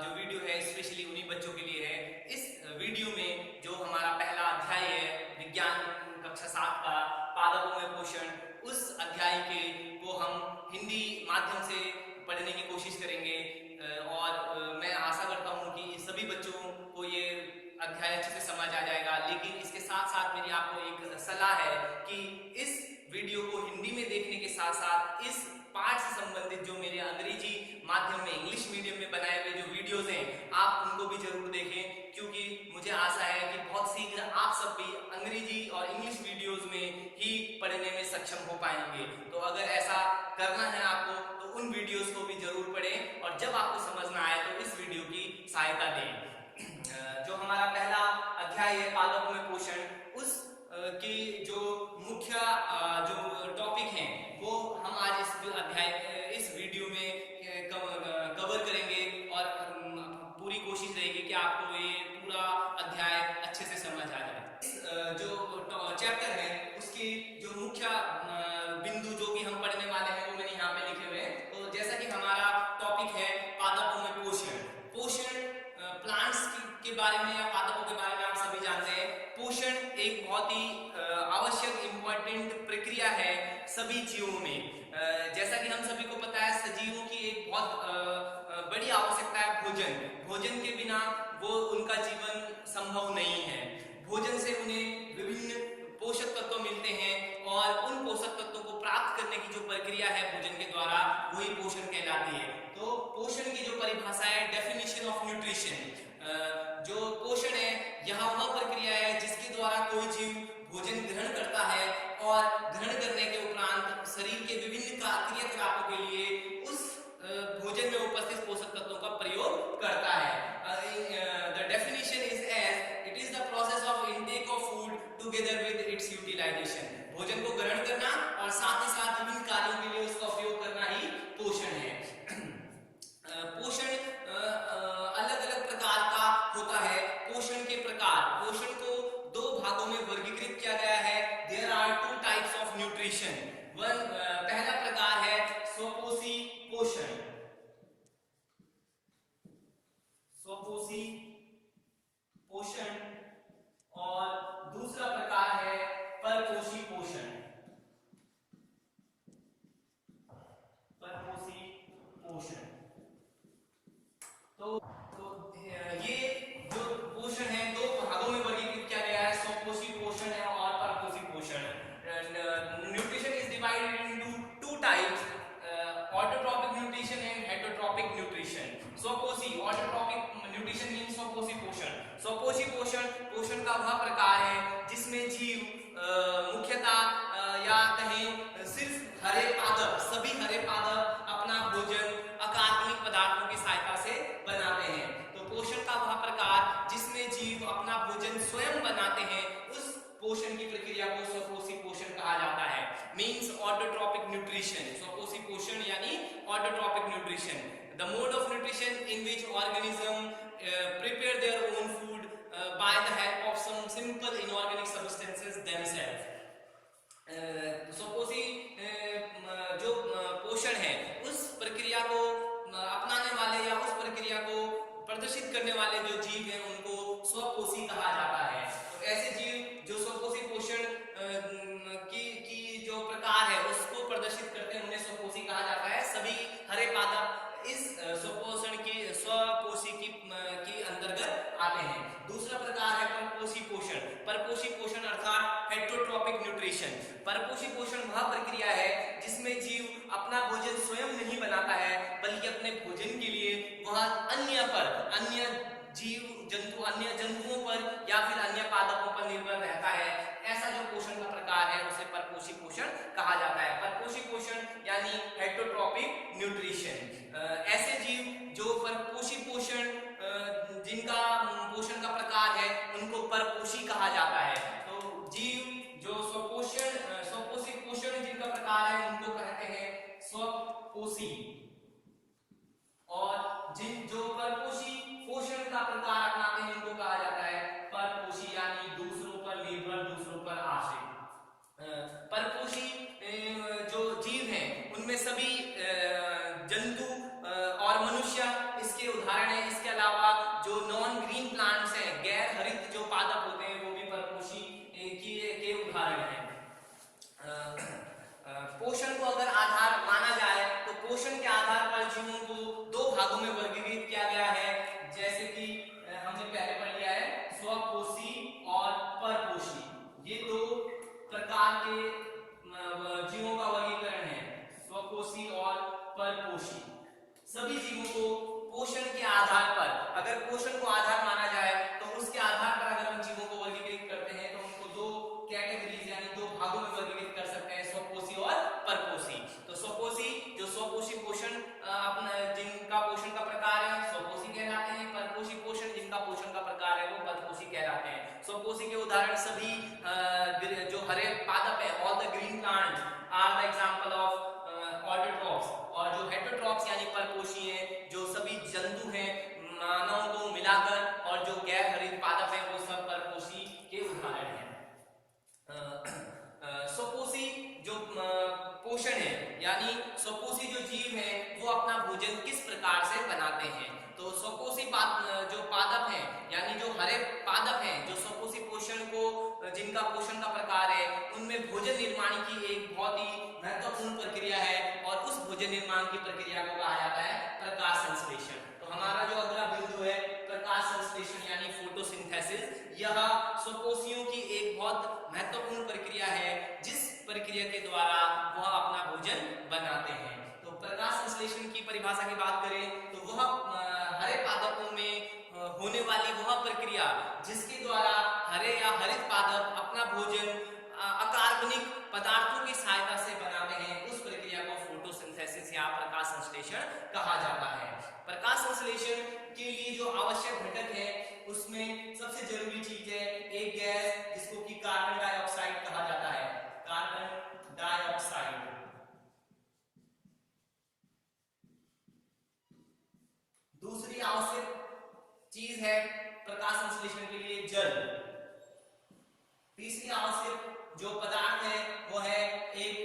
जो वीडियो है स्पेशली उन्हीं बच्चों के लिए है। इस वीडियो में जो हमारा पहला अध्याय है विज्ञान कक्षा 7 का पादपों में पोषण, उस अध्याय को हम हिंदी माध्यम से पढ़ने की कोशिश करेंगे और मैं आशा करता हूँ कि सभी बच्चों को ये अध्याय अच्छे से समझ आ जाएगा। लेकिन इसके साथ साथ मेरी आपको एक सलाह है कि इस वीडियो को हिंदी में देखने के साथ साथ इस पाठ से संबंधित जो मेरे अंग्रेजी माध्यम में इंग्लिश मीडियम में बनाए हुए जो वीडियोस हैं आप उनको भी जरूर देखें, क्योंकि मुझे आशा है कि बहुत शीघ्र आप सब भी अंग्रेजी और इंग्लिश वीडियोस में ही पढ़ने में सक्षम हो पाएंगे। तो अगर ऐसा करना है आपको तो उन वीडियोस को भी जरूर पढ़ें और जब आपको समझ ना आए तो इस वीडियो की सहायता दें। जो हमारा पहला अध्याय है पादपों में पोषण, उस की जो मुख्य जो टॉपिक हैं वो हम आज इस वीडियो में कवर करेंगे और पूरी कोशिश रहेगी कि आपको ये पूरा अध्याय अच्छे से समझ आ जाए। इस जो चैप्टर है उसकी जो मुख्य बिंदु जो भी हम पढ़ने वाले हैं वो मैंने यहाँ पे लिखे हुए हैं। तो जैसा कि हमारा टॉपिक है पादपों में पोषण, प्लांट्स के बारे में या पादपों के बारे में आप सभी जानते हैं। पोषण एक बहुत ही आवश्यक इंपॉर्टेंट प्रक्रिया है सभी जीवों में। जैसा कि हम सभी को पता है सजीवों की एक बहुत बड़ी आवश्यकता है भोजन। भोजन के बिना वो उनका जीवन संभव नहीं है। भोजन से उन्हें विभिन्न पोषक तत्व मिलते हैं और उन पोषक तत्वों को प्राप्त करने की जो प्रक्रिया है भोजन के द्वारा वही पोषण कहलाती है। तो पोषण की जो परिभाषा है डेफिनेशन ऑफ न्यूट्रिशन, जो पोषण है यह वह प्रक्रिया है जिसके द्वारा कोई जीव भोजन ग्रहण करता है और ग्रहण करने के उपरांत शरीर के विभिन्न क्रियाकलापों के लिए उस भोजन में उपस्थित पोषक तत्वों का प्रयोग करता है। The definition is as it is the process of intake of food together with its utilization। भोजन को ग्रहण करना और साथ ही साथ विभिन्न कार्यों के लिए उसका उपयोग करना ही पोषण है। पोषण अलग अलग प्रकार का होता है। पोषण के प्रकार, पोषण को दो भागों में वर्गीकृत किया गया है। There are two types of nutrition। पहला प्रकार है स्वपोषी पोषण, स्वपोषी पोषण, और दूसरा प्रकार है परपोषी पोषण, परपोषी पोषण। तो ये जो पोषण है दो भागों में वर्गीकृत किया गया है, स्वपोषी पोषण है और परपोषी पोषण। Nutrition is divided into two types, autotrophic nutrition and heterotrophic nutrition. स्वपोषी ऑटोट्रॉपिक न्यूट्रिशन मींस स्वपोषी पोषण। स्वपोषी पोषण पोषण का वह प्रकार है जिसमें जीव मुख्यतः या कहें सिर्फ हरे पादप, सभी हरे पादप अपना भोजन अकार्बनिक पदार्थों की सहायता से बनाते हैं। तो पोषण का वह प्रकार जिसमें जीव अपना भोजन स्वयं बनाते हैं उस पोषण की प्रक्रिया को स्वपोषी पोषण कहा जाता है। Means autotrophic nutrition. स्वपोषी पोषण यानी autotrophic nutrition, the mode of nutrition in which organism prepare their own food by the help of some simple inorganic substances themselves। स्वपोषी जो पोषण है उस प्रक्रिया को अपनाने वाले या उस प्रक्रिया को प्रदर्शित करने वाले जो जीव हैं उनको स्वपोषी कहा जाता है। तो ऐसे जीव जो स्वपोषी पोषण की जो प्रकार है उसको प्रदर्शित करते हैं उन्हें स्वपोषी कहा जाता है। सभी हरे पादप इस स्वपोषी की अंतर्गत आते हैं। दूसरा प्रकार है परपोषी पोषण। परपोषी पोषण अर्थात हेटरोट्रॉपिक न्यूट्रिशन। परपोषी पोषण वह प्रक्रिया है जिसमें जीव अपना भोजन स्वयं नहीं बनाता है बल्कि अपने भोजन के लिए वह अन्य जंतुओं पर या फिर अन्य पादपों पर निर्भर रहता है। ऐसा जो पोषण का प्रकार है उसे परपोषी पोषण कहा जाता है। परपोषी पोषण यानी हेटरोट्रॉपिक न्यूट्रिशन। ऐसे जीव जो परपोषी पोषण जिनका पोषण का प्रकार है उनको परपोषी कहा जाता है। तो जीव जो स्वपोषी पोषण जिनका प्रकार है उनको कहते हैं स्वपोषी, और जो परपोषी पोषण का प्रकार अपनाते हैं उनको कहा जाता है परपोषी यानी दूसरों पर निर्भर, दूसरों पर आश्रित। परपोषी जो जीव हैं उनमें सभी जंतु और मनुष्य इसके उदाहरण उदाहरण सभी जो हरे पादप है, all the green plants are the example of autotrophs, और जो हेटरोट्रॉप्स यानी परपोषी हैं, जो सभी जंतु हैं मानव को मिलाकर, और जो गैर हरित पादप है वो सब परपोषी के उदाहरण हैं। स्वपोषी जो पोषण है, यानी स्वपोषी जो जीव है वो अपना भोजन किस प्रकार से बनाते हैं। तो स्वपोषी जो पादप हैं, यानी जो हरे पादप हैं, जो स्वपोषी पोषण को जिनका पोषण का प्रकार है, उनमें भोजन निर्माण की एक बहुत ही महत्वपूर्ण प्रक्रिया है, और उस भोजन निर्माण की प्रक्रिया को कहा जाता है प्रकाश संश्लेषण। तो हमारा जो अगला बिंदु है प्रकाश संश्लेषण यानी फोटोसिंथेसिस, यह स्वपोषियों की एक बहुत महत्वपूर्ण प्रक्रिया है, जिस प्रक्रिया के द्वारा वह अपना भोजन बनाते हैं। तो प्रकाश संश्लेषण की परिभाषा की बात करें तो वह हरे पादपों में होने वाली वह प्रक्रिया जिसके द्वारा हरे या हरित पादप अपना भोजन अकार्बनिक पदार्थों की सहायता से बनाते हैं, उस प्रक्रिया को फोटोसिंथेसिस या प्रकाश संश्लेषण कहा जाता है। प्रकाश संश्लेषण के लिए जो आवश्यक घटक है उसमें सबसे जरूरी चीज है एक गैस जिसको कि कार्बन डाइऑक्साइड कहा जाता है, कार्बन डाइऑक्साइड। दूसरी आवश्यक चीज है प्रकाश संश्लेषण के लिए जल। तीसरी आवश्यक जो पदार्थ है वो है एक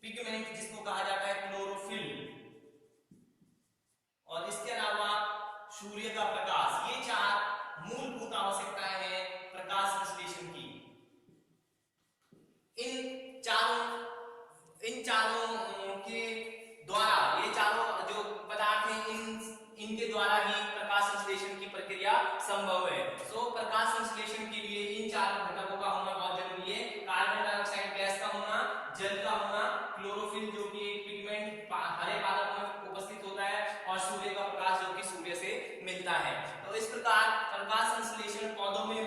पिगमेंट जिसको कहा जाता है क्लोरोफिल, और इसके अलावा सूर्य का प्रकाश। ये चार मूलभूत आवश्यकताएं हैं प्रकाश संश्लेषण की। इन चारों के द्वारा, ये चारों जो पदार्थ हैं इनके द्वारा ही प्रकाश संश्लेषण की प्रक्रिया संभव है। सो प्रकाश संश्लेषण के लिए इन चारों घटकों का होना बहुत जरूरी है, कार्बन डाइऑक्साइड गैस का होना, जल का होना, क्लोरोफिल जो कि एक पिगमेंट हरे पादप में उपस्थित होता है, और सूर्य का प्रकाश जो कि सूर्य से मिलता है। तो इस प्रकार प्रकाश संश्लेषण पौधों में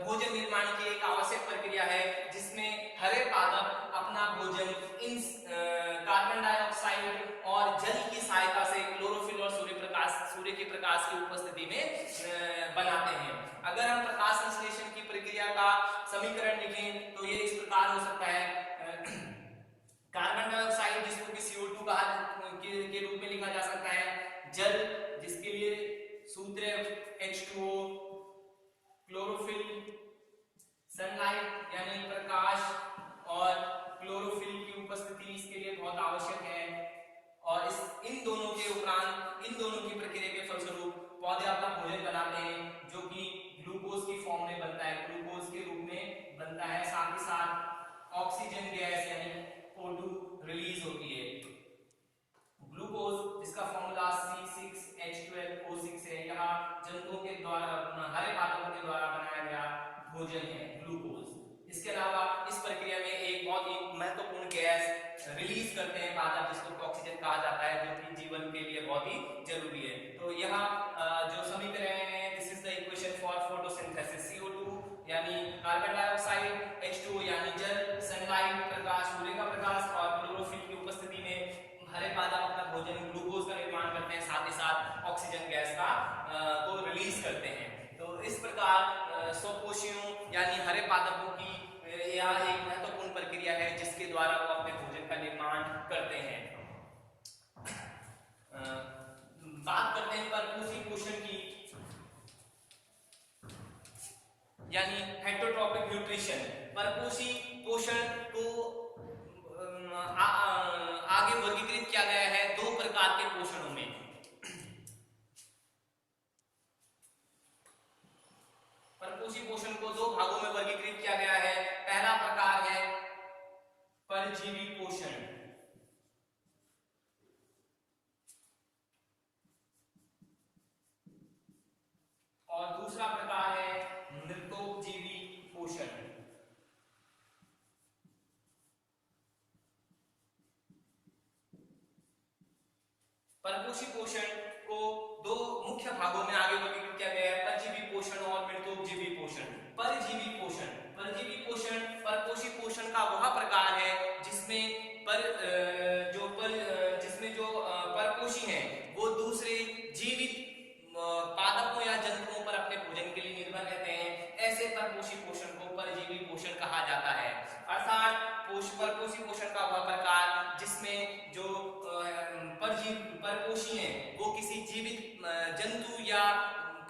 भोजन निर्माण की एक आवश्यक प्रक्रिया है, जिसमें हरे पादप अपना भोजन इन कार्बन डाइऑक्साइड और जल की सहायता से क्लोरोफिल और सूर्य के प्रकाश की उपस्थिति में बनाते हैं। अगर हम प्रकाश संश्लेषण की प्रक्रिया का समीकरण लिखें तो ये इस प्रकार हो सकता है, कार्बन डाइऑक्साइड जिसको कि CO2 के रूप में लिखा जा सकता है, जल जिसके लिए सूत्र H2O, क्लोरोफिल सनलाइट यानी प्रकाश, और क्लोरोफिल की उपस्थिति इसके लिए बहुत आवश्यक है। और इन दोनों के उपरांत, इन दोनों की प्रक्रिया के फलस्वरूप पौधे अपना भोजन बनाते हैं, जो कि ग्लूकोज की फॉर्म में बनता है, ग्लूकोज के रूप में बनता है। साथ ही साथ ऑक्सीजन गैस यानी O2 रिलीज होती है। ग्लूकोज जिसका फॉर्मूला C6H12O6 है, यह जंतुओं के द्वारा, हरे पादपों के द्वारा बनाया गया भोजन है ग्लूकोज। इसके अलावा इस प्रक्रिया में एक बहुत ही महत्वपूर्ण गैस रिलीज करते हैं पादप, जिसको ऑक्सीजन कहा जाता है, जो कि जीवन के लिए बहुत ही जरूरी है। तो यहाँ जो समीकरण है, this is the equation for photosynthesis. CO2 यानी कार्बन डाइऑक्साइड, H2O यानी जल, सनलाइट प्रकाश, सूर्य का प्रकाश, और क्लोरोफिल की उपस्थिति में हरे पादप अपना भोजन ग्लूकोज का निर्माण करते हैं, साथ ही साथ ऑक्सीजन गैस का को रिलीज करते हैं। तो इस प्रकार स्वपोषियों यानी हरे पादपों की यह एक महत्वपूर्ण प्रक्रिया है, जिसके द्वारा वो अपने भोजन का निर्माण करते हैं। बात करते हैं परपोषी पोषण की, यानी हेटरोट्रॉपिक न्यूट्रिशन। परपोषी पोषण को आगे वर्गीकृत किया गया है दो प्रकार के पोषणों में। परपोषी पोषण को दो भागों में वर्गीकृत किया गया है। पहला प्रकार है परजीवी पोषण, और दूसरा प्रकार है मृतोपजीवी पोषण। परपोषी पोषण को दो मुख्य भागों में आगे वर्गीकृत किया गया है, परजीवी पोषण और मृतोपजीवी पोषण। परजीवी पोषण, परजीवी पोषण परपोषी पोषण का वह प्रकार है जिसमें जो परपोषी हैं वो दूसरे जीवित पादपों या जंतुओं पर अपने भोजन के लिए निर्भर रहते हैं। ऐसे परपोषी पोषण जंतु या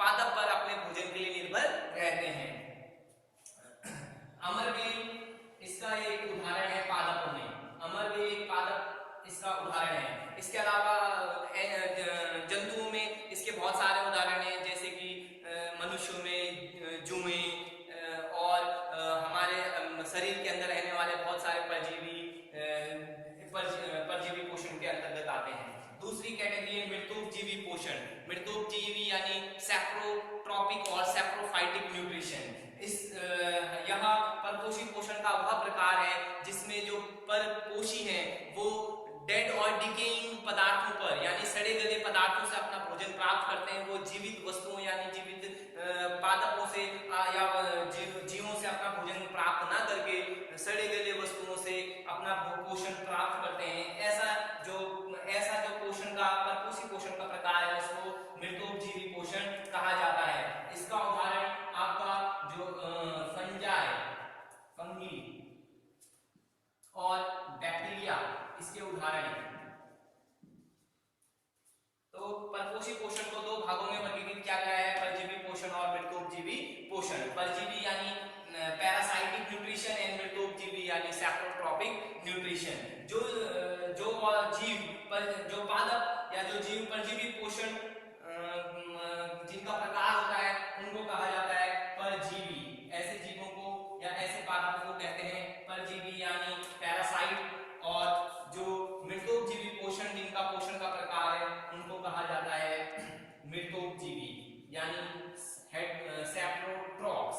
पादप पर अपने भोजन के लिए निर्भर रहते हैं। अमरबेल इसका एक उदाहरण है पादपों में। अमरबेल एक पादप इसका उदाहरण है। इसके अलावा जंतुओं में इसके बहुत सारे उदाहरण हैं, जैसे कि मनुष्यों में जुएं और हमारे शरीर के अंदर रहने वाले बहुत सारे परजीवी पोषण के अंतर्गत आते हैं। दूसरी कैटेगरी है मृतोपजीवी पोषण। मृतोपजीवी यानी सैप्रोट्रॉपिक और सैप्रोफाइटिक न्यूट्रिशन। इस यहाँ परपोषी पोषण का वह प्रकार है जिसमें जो परपोषी हैं वो डेड और डिकेइंग पदार्थों पर यानी सड़े गले पदार्थों से अपना भोजन प्राप्त करते हैं। वो जीवित वस्तुओं यानी जीवित पादपों से या जीवों से अपना भोजन प्राप्त ना करके सड़े गले वस्तुओं से अपना पोषण प्राप्त करते हैं। ऐसा जो पोषण का परपोषी पोषण का प्रकार है उसको मृतोपजीवी पोषण कहा जाता है। इसका उदाहरण आपका जो फंगी और बैक्टीरिया इसके उदाहरण हैं। तो परपोषी पोषण को दो भागों में वर्गीकृत किया गया है, परजीवी पोषण और मृतोपजीवी पोषण। परजीवी यानी पैरासाइटिक न्यूट्रिशन एंड मृतोपजीवी यानी सैप्रोट्रॉपिक न्यूट्रिशन। जो जीव जो पादप या जो जीव परजीवी पोषण जिनका प्रकार होता है उनको कहा जाता है परजीवी। ऐसे जीवों को या ऐसे पादप को कहते हैं परजीवी यानी पैरासाइट। और जो मृतोपजीवी पोषण जिनका पोषण का प्रकार है उनको कहा जाता है मृतोपजीवी यानी सैप्रोट्रॉप्स।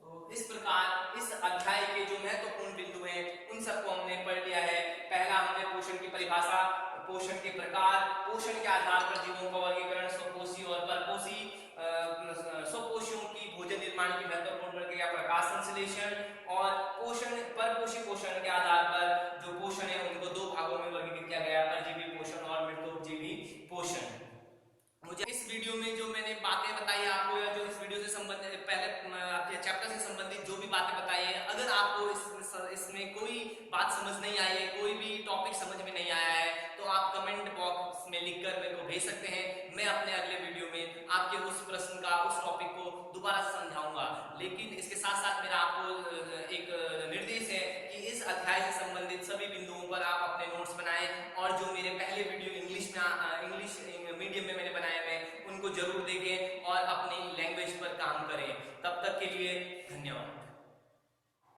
तो इस प्रकार इस अध्याय के जो महत्वपूर्ण बिंदु हैं उन सबको हमने पढ़ लिया है। पहला हमने पोषण की परिभाषा, पोषण के प्रकार, पोषण के आधार पर जीवों का वर्गीकरण, स्वपोषी और परपोषी, स्वपोषियों की भोजन निर्माण की महत्वपूर्ण प्रक्रिया प्रकाश संश्लेषण, और परपोषी पोषण के आधार पर जो पोषण है उनको दो भागों में वर्गीकृत किया गया, परजीवी पोषण और मृतोपजीवी पोषण। मुझे इस वीडियो में जो मैंने बातें बताई आपको या जो इस वीडियो से संबंधित पहले आपके चैप्टर से संबंधित जो भी बातें बताई है, अगर आपको इसमें कोई बात समझ नहीं आई है, कोई भी टॉपिक समझ में नहीं आया है, तो आप कमेंट बॉक्स में लिखकर मेरे को भेज सकते हैं। मैं अपने अगले वीडियो में आपके उस प्रश्न का, उस टॉपिक को दोबारा समझाऊंगा। लेकिन इसके साथ साथ मेरा आपको एक निर्देश है कि इस अध्याय से संबंधित सभी बिंदुओं पर आप अपने नोट्स बनाएं, और जो मेरे पहले वीडियो इंग्लिश मीडियम में मैंने बनाए हुए उनको जरूर देखें और अपनी लैंग्वेज पर काम करें। तब तक के लिए